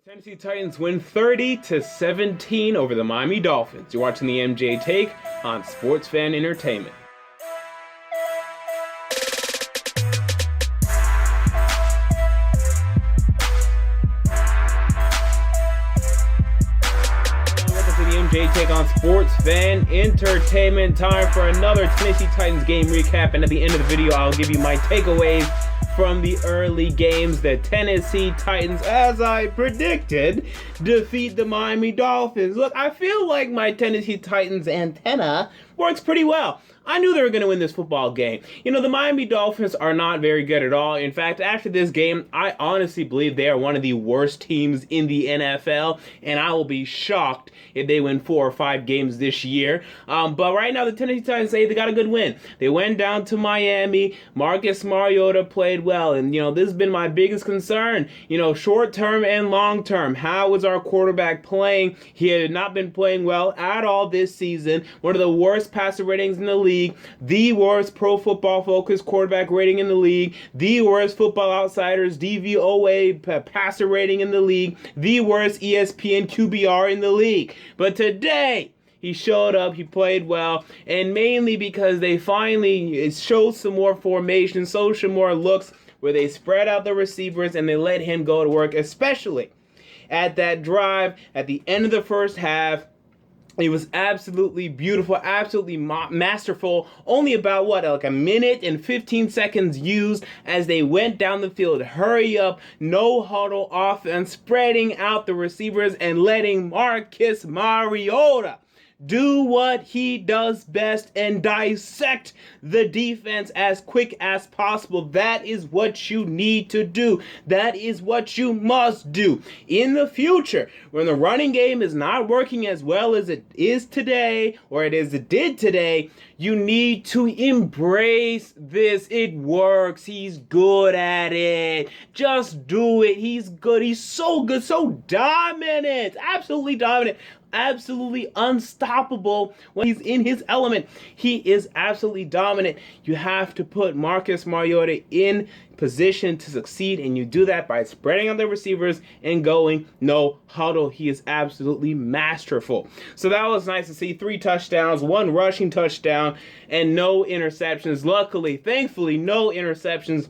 Tennessee Titans win 30-17 over the Miami Dolphins. You're watching the MJ Take on Sports Fan Entertainment. Welcome to the MJ Take on Sports Fan Entertainment. Time for another Tennessee Titans game recap, and at the end of the video, I'll give you my takeaways from the early games. The Tennessee Titans, as I predicted, defeat the Miami Dolphins. Look, I feel like my Tennessee Titans antenna works pretty well. I knew they were going to win this football game. You know, the Miami Dolphins are not very good at all. In fact, after this game, I honestly believe they are one of the worst teams in the NFL, and I will be shocked if they win 4 or 5 games this year. But right now, the Tennessee Titans say they got a good win. They went down to Miami. Marcus Mariota played well, and, you know, this has been my biggest concern. You know, short term and long term. How is our quarterback playing? He had not been playing well at all this season. One of the worst passer ratings in the league. The worst Pro Football Focus quarterback rating in the league, the worst Football Outsiders DVOA passer rating in the league, the worst ESPN QBR in the league. But today, he showed up, he played well, and mainly because they finally showed some more formation, showed some more looks where they spread out the receivers and they let him go to work, especially at that drive at the end of the first half. It was absolutely beautiful, absolutely masterful. Only about, like a minute and 15 seconds used as they went down the field. Hurry up, no huddle offense, spreading out the receivers and letting Marcus Mariota do what he does best and dissect the defense as quick as possible. That is what you need to do. That is what you must do. In the future, when the running game is not working as well as it is today, or it did today, you need to embrace this. It works. He's good at it. Just do it. He's good. He's so good, so dominant. Absolutely dominant. Absolutely unstoppable when he's in his element. He is absolutely dominant. You have to put Marcus Mariota in position to succeed, and you do that by spreading out the receivers and going no huddle. He is absolutely masterful. So that was nice to see. 3 touchdowns, 1 rushing touchdown, and no interceptions. Luckily, thankfully, no interceptions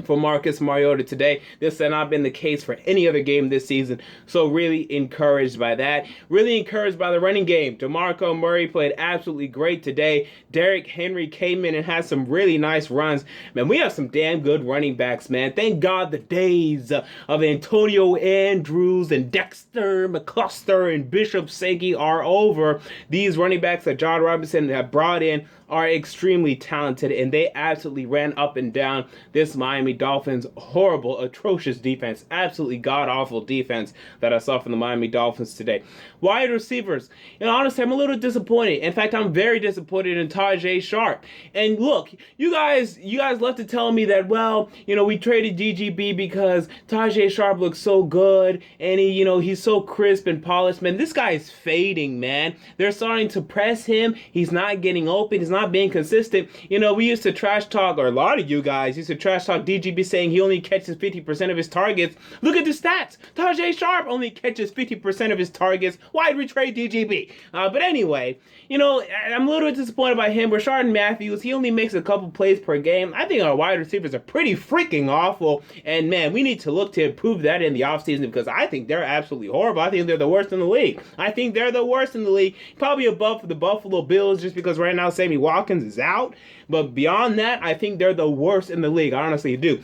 for Marcus Mariota today. This has not been the case for any other game this season, so really encouraged by that. Really encouraged by the running game. DeMarco Murray played absolutely great today. Derrick Henry came in and had some really nice runs. Man, we have some damn good running backs, man. Thank God the days of Antonio Andrews and Dexter McCluster and Bishop Sankey are over. These running backs that John Robinson have brought in are extremely talented, and they absolutely ran up and down this Miami Dolphins horrible, atrocious defense. Absolutely god-awful defense that I saw from the Miami Dolphins today. Wide receivers. And honestly, I'm a little disappointed. In fact, I'm very disappointed in Tajae Sharpe. And look, you guys love to tell me that, well, you know, we traded DGB because Tajae Sharpe looks so good, and he's so crisp and polished. Man, this guy is fading, man. They're starting to press him. He's not getting open. He's not being consistent. You know, we used to trash talk, or a lot of you guys used to trash talk DGB saying he only catches 50% of his targets. Look at the stats. Tajae Sharpe only catches 50% of his targets. Why'd we trade DGB? But anyway, you know, I'm a little bit disappointed by him. Rashard Matthews, he only makes a couple plays per game. I think our wide receivers are pretty freaking awful. And man, we need to look to improve that in the offseason, because I think they're absolutely horrible. I think they're the worst in the league. Probably above the Buffalo Bills, just because right now Sammy Watkins is out. But beyond that, I think they're the worst in the league. I honestly do.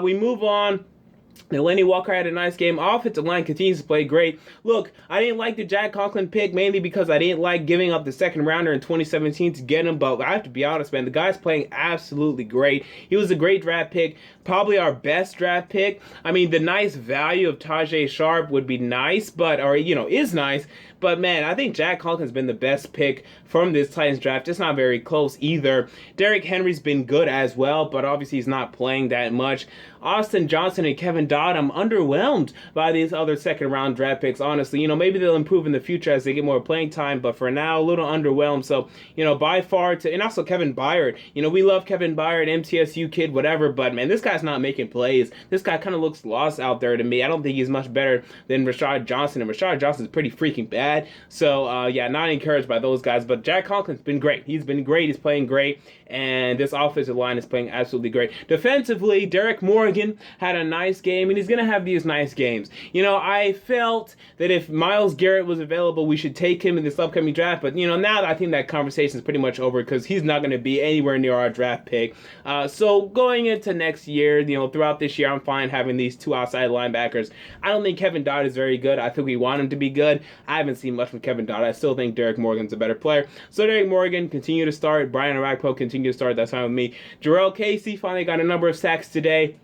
We move on. Now, Lennie Walker had a nice game. Offensive line continues to play great. Look, I didn't like the Jack Conklin pick, mainly because I didn't like giving up the second rounder in 2017 to get him. But I have to be honest, man, the guy's playing absolutely great. He was a great draft pick, probably our best draft pick. I mean, the nice value of Tajae Sharpe would be nice, is nice. But, man, I think Jack Conklin's been the best pick from this Titans draft. It's not very close either. Derrick Henry's been good as well, but obviously he's not playing that much. Austin Johnson and Kevin Dodd, I'm underwhelmed by these other second round draft picks, honestly. Maybe they'll improve in the future as they get more playing time, but for now, a little underwhelmed. So, by far and also Kevin Byard. We love Kevin Byard, MTSU kid, whatever, but man, this guy's not making plays. This guy kind of looks lost out there to me. I don't think he's much better than Rashad Johnson, and Rashad Johnson's pretty freaking bad. So, not encouraged by those guys, but Jack Conklin's been great. He's been great. He's playing great, and this offensive line is playing absolutely great. Defensively, Derek Morgan had a nice game, and he's going to have these nice games. I felt that if Myles Garrett was available, we should take him in this upcoming draft, but, now I think that conversation is pretty much over because he's not going to be anywhere near our draft pick. So going into next year, throughout this year, I'm fine having these two outside linebackers. I don't think Kevin Dodd is very good. I think we want him to be good. I haven't seen much from Kevin Dodd. I still think Derek Morgan's a better player. So Derek Morgan, continue to start. Brian Orakpo, continue to start. That's fine with me. Jarrell Casey finally got a number of sacks today.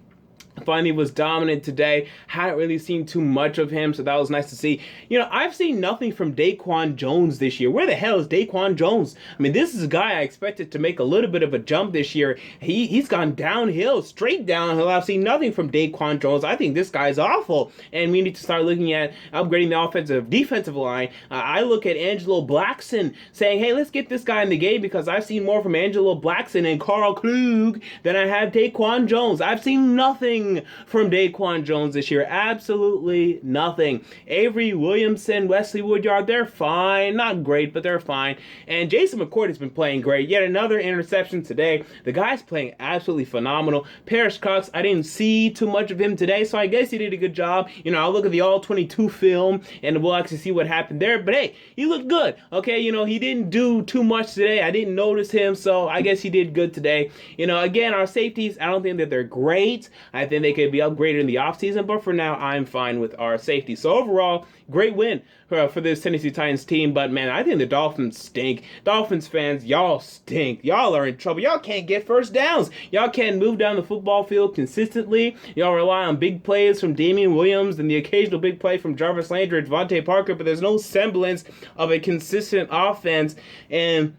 Finally was dominant today. Hadn't really seen too much of him, so that was nice to see. I've seen nothing from Daquan Jones this year. Where the hell is Daquan Jones? I mean, this is a guy I expected to make a little bit of a jump this year. He's gone downhill, straight downhill. I've seen nothing from Daquan Jones. I think this guy's awful, and we need to start looking at upgrading the defensive line. I look at Angelo Blackson saying, hey, let's get this guy in the game because I've seen more from Angelo Blackson and Carl Klug than I have Daquan Jones. I've seen nothing from Daquan Jones this year. Absolutely nothing. Avery Williamson, Wesley Woodyard, they're fine. Not great, but they're fine. And Jason McCourt has been playing great. Yet another interception today. The guy's playing absolutely phenomenal. Paris Cox, I didn't see too much of him today, so I guess he did a good job. I'll look at the All-22 film, and we'll actually see what happened there. But hey, he looked good. Okay, he didn't do too much today. I didn't notice him, so I guess he did good today. Again, our safeties, I don't think that they're great. I think they could be upgraded in the offseason, but for now, I'm fine with our safety. So overall, great win for this Tennessee Titans team, but man, I think the Dolphins stink. Dolphins fans, y'all stink. Y'all are in trouble. Y'all can't get first downs. Y'all can't move down the football field consistently. Y'all rely on big plays from Damian Williams and the occasional big play from Jarvis Landry and Devontae Parker, but there's no semblance of a consistent offense. And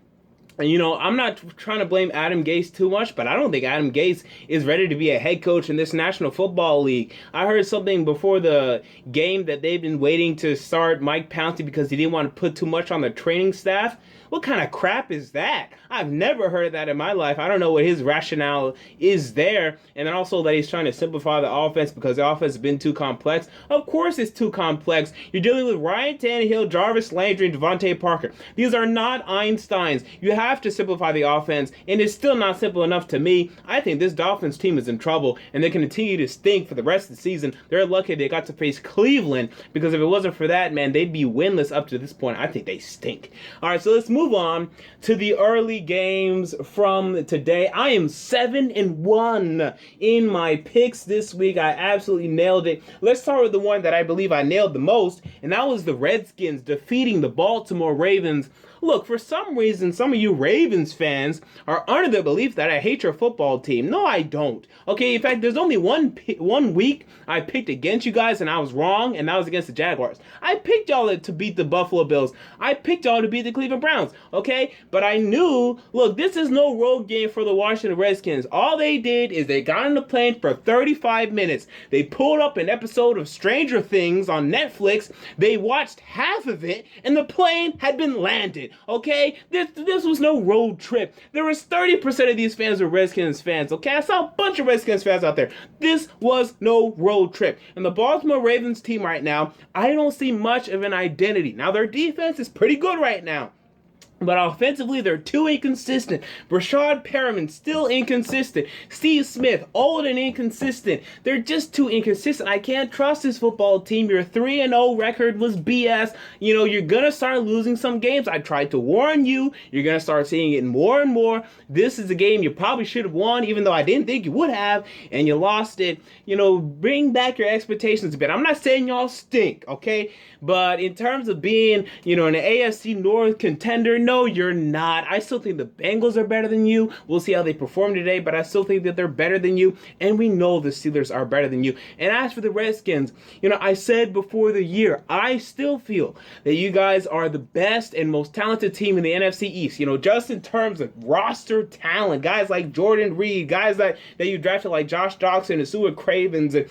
I'm not trying to blame Adam Gase too much, but I don't think Adam Gase is ready to be a head coach in this National Football League. I heard something before the game that they've been waiting to start Mike Pouncey because he didn't want to put too much on the training staff. What kind of crap is that? I've never heard of that in my life. I don't know what his rationale is there. And then also that he's trying to simplify the offense because the offense has been too complex. Of course it's too complex. You're dealing with Ryan Tannehill, Jarvis Landry, and Devontae Parker. These are not Einsteins. You have to simplify the offense, and it's still not simple enough to me. I think this Dolphins team is in trouble, and they can continue to stink for the rest of the season. They're lucky they got to face Cleveland, because if it wasn't for that, man, they'd be winless up to this point. I think they stink. All right, so let's move on to the early games from today. I am 7-1 in my picks this week. I absolutely nailed it. Let's start with the one that I believe I nailed the most, and that was the Redskins defeating the Baltimore Ravens. Look, for some reason, some of you Ravens fans are under the belief that I hate your football team. No, I don't. Okay, in fact, there's only one week I picked against you guys, and I was wrong, and that was against the Jaguars. I picked y'all to beat the Buffalo Bills. I picked y'all to beat the Cleveland Browns, okay? But I knew, look, this is no road game for the Washington Redskins. All they did is they got on the plane for 35 minutes. They pulled up an episode of Stranger Things on Netflix. They watched half of it, and the plane had been landed. Okay, this was no road trip. There was 30% of these fans were Redskins fans. Okay, I saw a bunch of Redskins fans out there. This was no road trip. And the Baltimore Ravens team right now, I don't see much of an identity. Now their defense is pretty good right now, but offensively, they're too inconsistent. Rashad Perriman, still inconsistent. Steve Smith, old and inconsistent. They're just too inconsistent. I can't trust this football team. Your 3-0 record was BS. You're going to start losing some games. I tried to warn you. You're going to start seeing it more and more. This is a game you probably should have won, even though I didn't think you would have, and you lost it. Bring back your expectations a bit. I'm not saying y'all stink, okay? But in terms of being, an AFC North contender, know you're not. I still think the Bengals are better than you. We'll see how they perform today, but I still think that they're better than you, and we know the Steelers are better than you. And as for the Redskins, I said before the year, I still feel that you guys are the best and most talented team in the NFC East. Just in terms of roster talent, guys like Jordan Reed, guys that you drafted like Josh Doxson and Sua Cravens, and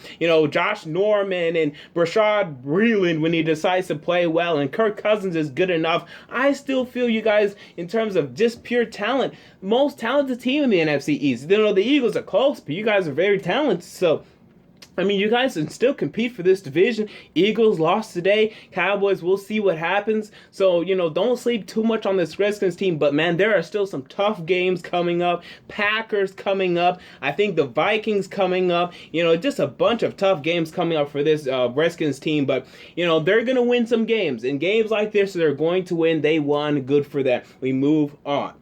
Josh Norman and Brashad Breeland when he decides to play well, and Kirk Cousins is good enough. I still feel you guys, in terms of just pure talent, most talented team in the NFC East. The Eagles are close, but you guys are very talented. So you guys can still compete for this division. Eagles lost today. Cowboys, we'll see what happens. So, don't sleep too much on this Redskins team. But, man, there are still some tough games coming up. Packers coming up. I think the Vikings coming up. Just a bunch of tough games coming up for this Redskins team. But, they're going to win some games. And games like this, they're going to win. They won. Good for them. We move on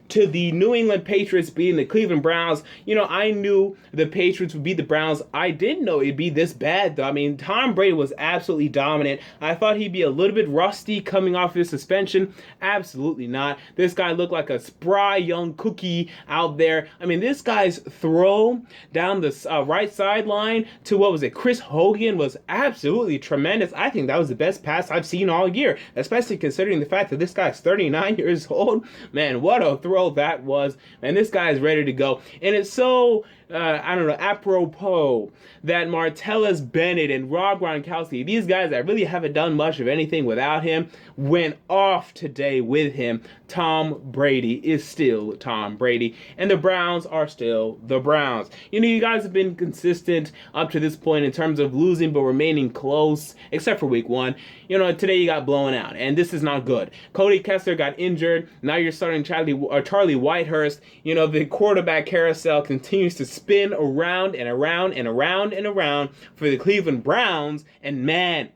to the New England Patriots beating the Cleveland Browns. I knew the Patriots would beat the Browns. I didn't know it'd be this bad, though. Tom Brady was absolutely dominant. I thought he'd be a little bit rusty coming off his suspension. Absolutely not. This guy looked like a spry young cookie out there. This guy's throw down the right sideline to, Chris Hogan was absolutely tremendous. I think that was the best pass I've seen all year, especially considering the fact that this guy's 39 years old. Man, what a throw that was. And this guy is ready to go. And it's so apropos that Martellus Bennett and Rob Gronkowski, these guys that really haven't done much of anything without him, went off today with him. Tom Brady is still Tom Brady, and the Browns are still the Browns. You guys have been consistent up to this point in terms of losing but remaining close, except for week 1. Today you got blown out, and this is not good. Cody Kessler got injured. Now you're starting Charlie Whitehurst. The quarterback carousel continues to spin around and around and around and around for the Cleveland Browns. And man,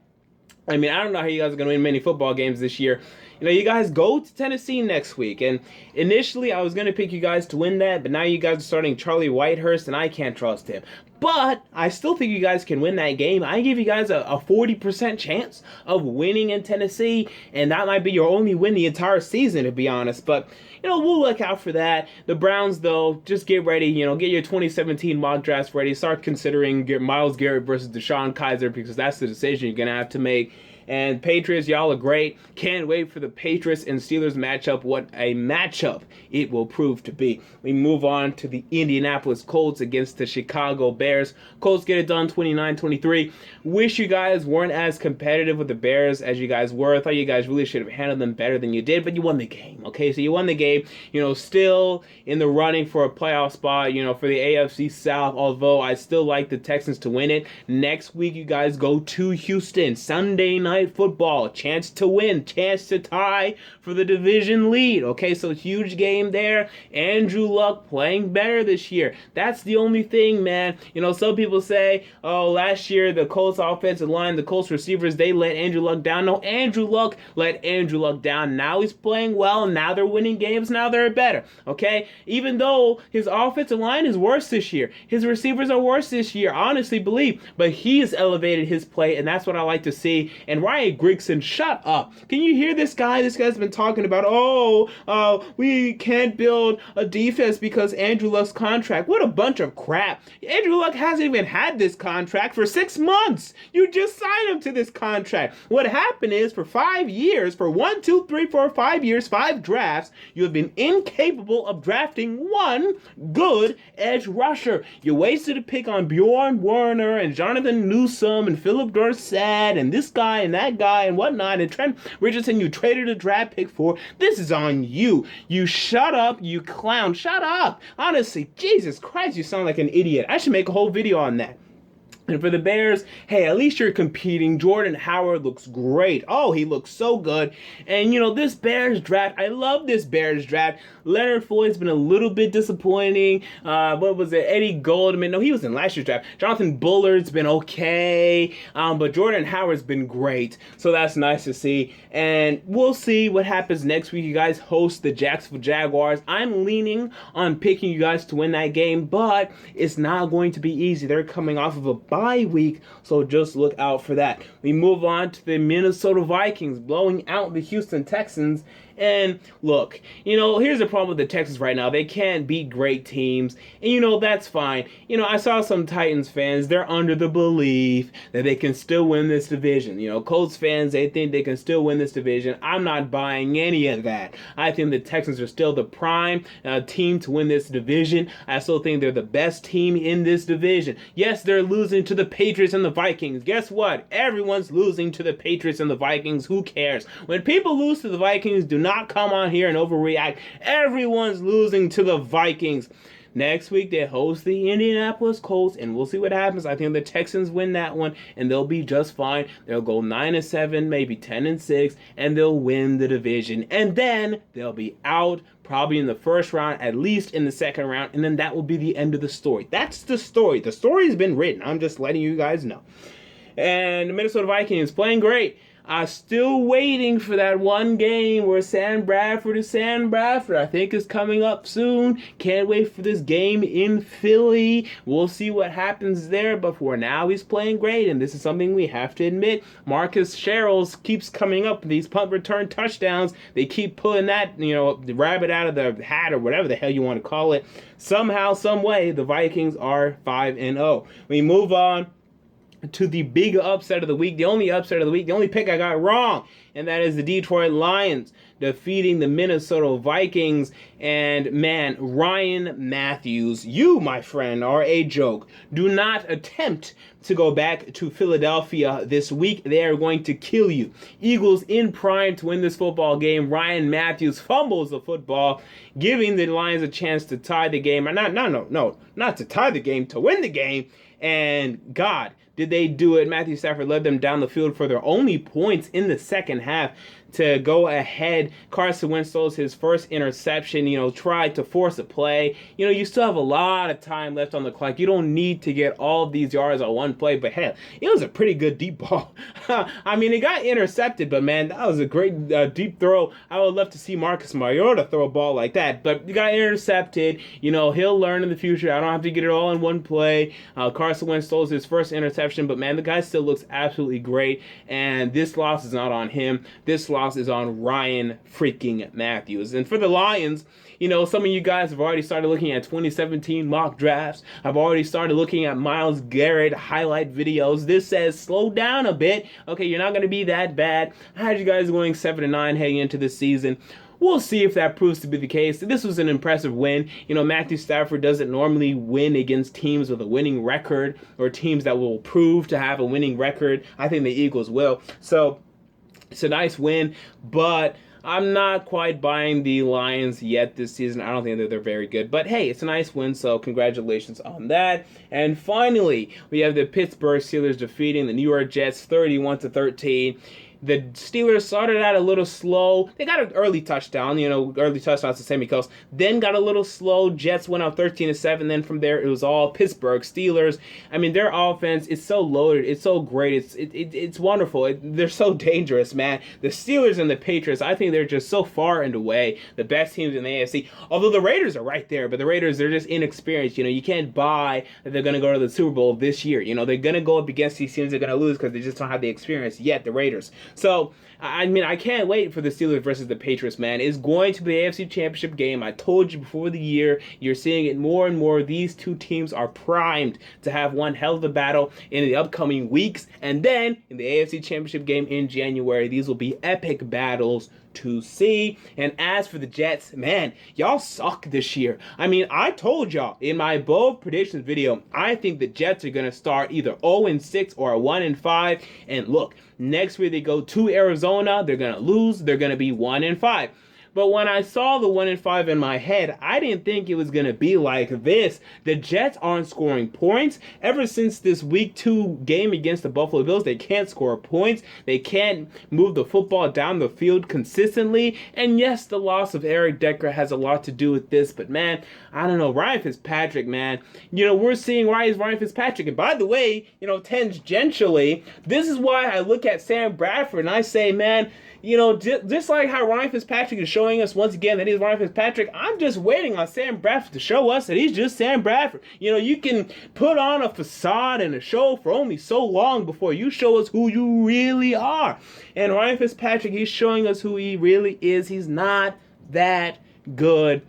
I don't know how you guys are going to win many football games this year. You guys go to Tennessee next week. And initially, I was going to pick you guys to win that. But now you guys are starting Charlie Whitehurst, and I can't trust him. But I still think you guys can win that game. I give you guys a 40% chance of winning in Tennessee. And that might be your only win the entire season, to be honest. But, we'll look out for that. The Browns, though, just get ready. Get your 2017 mock drafts ready. Start considering Myles Garrett versus Deshaun Kaiser, because that's the decision you're going to have to make. And Patriots, y'all are great. Can't wait for the Patriots and Steelers matchup. What a matchup it will prove to be. We move on to the Indianapolis Colts against the Chicago Bears. Colts get it done 29-23. Wish you guys weren't as competitive with the Bears as you guys were. I thought you guys really should have handled them better than you did, but you won the game, okay? So you won the game. Still in the running for a playoff spot, for the AFC South, although I still like the Texans to win it. Next week, you guys go to Houston. Sunday night football, chance to win, chance to tie for the division lead. Okay, so huge game there. Andrew Luck playing better this year. That's the only thing, man. Some people say, oh, last year the Colts offensive line, the Colts receivers, they let Andrew Luck down. No, Andrew Luck let Andrew Luck down. Now he's playing well. Now they're winning games. Now they're better. Okay, even though his offensive line is worse this year, his receivers are worse this year. Honestly believe, but he has elevated his play, and that's what I like to see. And Ryan Grigson, shut up. Can you hear this guy? This guy's been talking about, we can't build a defense because Andrew Luck's contract. What a bunch of crap. Andrew Luck hasn't even had this contract for 6 months. You just signed him to this contract. What happened is for 5 years, for 1, 2, 3, 4, 5 years, 5 drafts, you have been incapable of drafting one good edge rusher. You wasted a pick on Bjorn Werner and Jonathan Newsom and Philip Dorsett and this guy and that guy and whatnot, and Trent Richardson you traded a draft pick for. This is on you. You shut up, you clown. Shut up. Honestly, Jesus Christ, you sound like an idiot. I should make a whole video on that. And for the Bears, hey, at least you're competing. Jordan Howard looks great. Oh, he looks so good. And, this Bears draft, I love this Bears draft. Leonard Floyd's been a little bit disappointing. Eddie Goldman? No, he was in last year's draft. Jonathan Bullard's been okay. But Jordan Howard's been great. So that's nice to see. And we'll see what happens next week. You guys host the Jacksonville Jaguars. I'm leaning on picking you guys to win that game, but it's not going to be easy. They're coming off of a bye week, so just look out for that. We move on to the Minnesota Vikings blowing out the Houston Texans, And look, here's the problem with the Texans right now. They can't beat great teams, and that's fine. I saw some Titans fans, they're under the belief that they can still win this division. Colts fans, they think they can still win this division. I'm not buying any of that. I think the Texans are still the prime team to win this division. I still think they're the best team in this division. Yes, they're losing to the Patriots and the Vikings. Guess what? Everyone's losing to the Patriots and the Vikings. Who cares? When people lose to the Vikings, do not come on here and overreact. Everyone's losing to the Vikings. Next week, they host the Indianapolis Colts, and we'll see what happens. I think the Texans win that one, and they'll be just fine. They'll go 9-7, maybe 10-6, and they'll win the division. And then they'll be out probably in the first round, at least in the second round, and then that will be the end of the story. That's the story. The story's been written. I'm just letting you guys know. And the Minnesota Vikings playing great. Still waiting for that one game where Sam Bradford is Sam Bradford. I think it's coming up soon. Can't wait for this game in Philly. We'll see what happens there. But for now, he's playing great. And this is something we have to admit. Marcus Sherrills keeps coming up with these punt return touchdowns. They keep pulling that, the rabbit out of the hat or whatever the hell you want to call it. Somehow, some way, the Vikings are 5-0. We move on to the big upset of the week, the only upset of the week, the only pick I got wrong, and that is the Detroit Lions defeating the Minnesota Vikings. And man, Ryan Matthews, you, my friend, are a joke. Do not attempt to go back to Philadelphia this week. They are going to kill you. Eagles in prime to win this football game. Ryan Matthews fumbles the football, giving the Lions a chance to tie the game. Not to tie the game, to win the game. And God, did they do it? Matthew Stafford led them down the field for their only points in the second half to go ahead. Carson Wentz throws his first interception, tried to force a play. You still have a lot of time left on the clock. You don't need to get all of these yards on one play, but hell, it was a pretty good deep ball. I mean, it got intercepted, but man, that was a great deep throw. I would love to see Marcus Mariota throw a ball like that, but it got intercepted. He'll learn in the future. I don't have to get it all in one play. Carson Wentz throws his first interception, but man, the guy still looks absolutely great, and this loss is not on him. This loss is on Ryan freaking Matthews. And for the Lions, some of you guys have already started looking at 2017 mock drafts. I've already started looking at Myles Garrett highlight videos. This says slow down a bit. Okay, you're not going to be that bad. I had you guys going 7-9 heading into this season. We'll see if that proves to be the case. This was an impressive win. Matthew Stafford doesn't normally win against teams with a winning record or teams that will prove to have a winning record. I think the Eagles will. So it's a nice win, but I'm not quite buying the Lions yet this season. I don't think that they're very good. But hey, it's a nice win, so congratulations on that. And finally, we have the Pittsburgh Steelers defeating the New York Jets 31-13. The Steelers started out a little slow. They got an early touchdown, early touchdowns to Sammy Coast. Then got a little slow. Jets went up 13-7. Then from there, it was all Pittsburgh Steelers. I mean, their offense is so loaded. It's so great. It's wonderful. They're so dangerous, man. The Steelers and the Patriots, I think they're just so far and away the best teams in the AFC. Although the Raiders are right there, but the Raiders, they're just inexperienced. You can't buy that they're going to go to the Super Bowl this year. They're going to go up against these teams. They're going to lose because they just don't have the experience yet, the Raiders. So, I mean, I can't wait for the Steelers versus the Patriots, man. It's going to be the AFC Championship game. I told you before the year. You're seeing it more and more. These two teams are primed to have one hell of a battle in the upcoming weeks. And then, in the AFC Championship game in January, these will be epic battles to see. And as for the Jets, man, y'all suck this year. I mean, I told y'all in my bold predictions video, I think the Jets are going to start either 0-6 or 1-5. And look, next week they go to Arizona. They're going to lose. They're going to be 1-5. But when I saw the 1-5 in my head, I didn't think it was going to be like this. The Jets aren't scoring points. Ever since this week 2 game against the Buffalo Bills, they can't score points. They can't move the football down the field consistently. And yes, the loss of Eric Decker has a lot to do with this. But man, I don't know. Ryan Fitzpatrick, man. We're seeing why he's Ryan Fitzpatrick. And by the way, tangentially, this is why I look at Sam Bradford and I say, man, just like how Ryan Fitzpatrick is showing showing us once again that he's Ryan Fitzpatrick. I'm just waiting on Sam Bradford to show us that he's just Sam Bradford. You know, you can put on a facade and a show for only so long before you show us who you really are. And Ryan Fitzpatrick, he's showing us who he really is. He's not that good.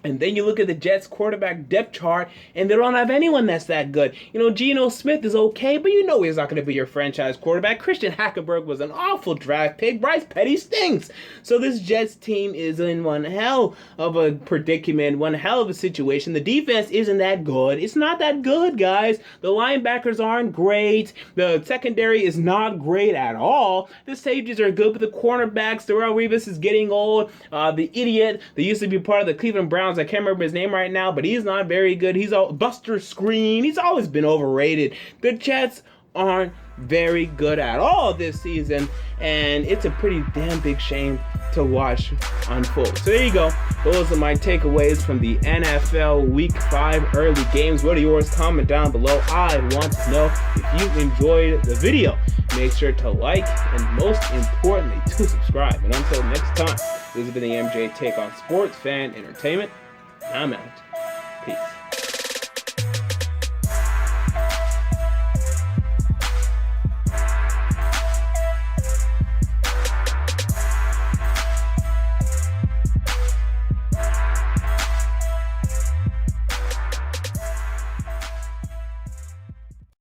And then you look at the Jets quarterback depth chart, and they don't have anyone that's that good. You know, Geno Smith is okay, but you know he's not going to be your franchise quarterback. Christian Hackenberg was an awful draft pick. Bryce Petty stinks. So this Jets team is in one hell of a predicament, one hell of a situation. The defense isn't that good. It's not that good, guys. The linebackers aren't great. The secondary is not great at all. The safeties are good, but the cornerbacks, Darrelle Revis is getting old. The idiot that used to be part of the Cleveland Browns, I can't remember his name right now, but he's not very good. He's all Buster Screen. He's always been overrated. The Jets aren't very good at all this season, and it's a pretty damn big shame to watch unfold. So there you go. Those are my takeaways from the NFL Week 5 early games. What are yours? Comment down below. I want to know if you enjoyed the video. Make sure to like, and most importantly, to subscribe. And until next time, this has been the MJ Take on Sports Fan Entertainment. I'm out. Peace.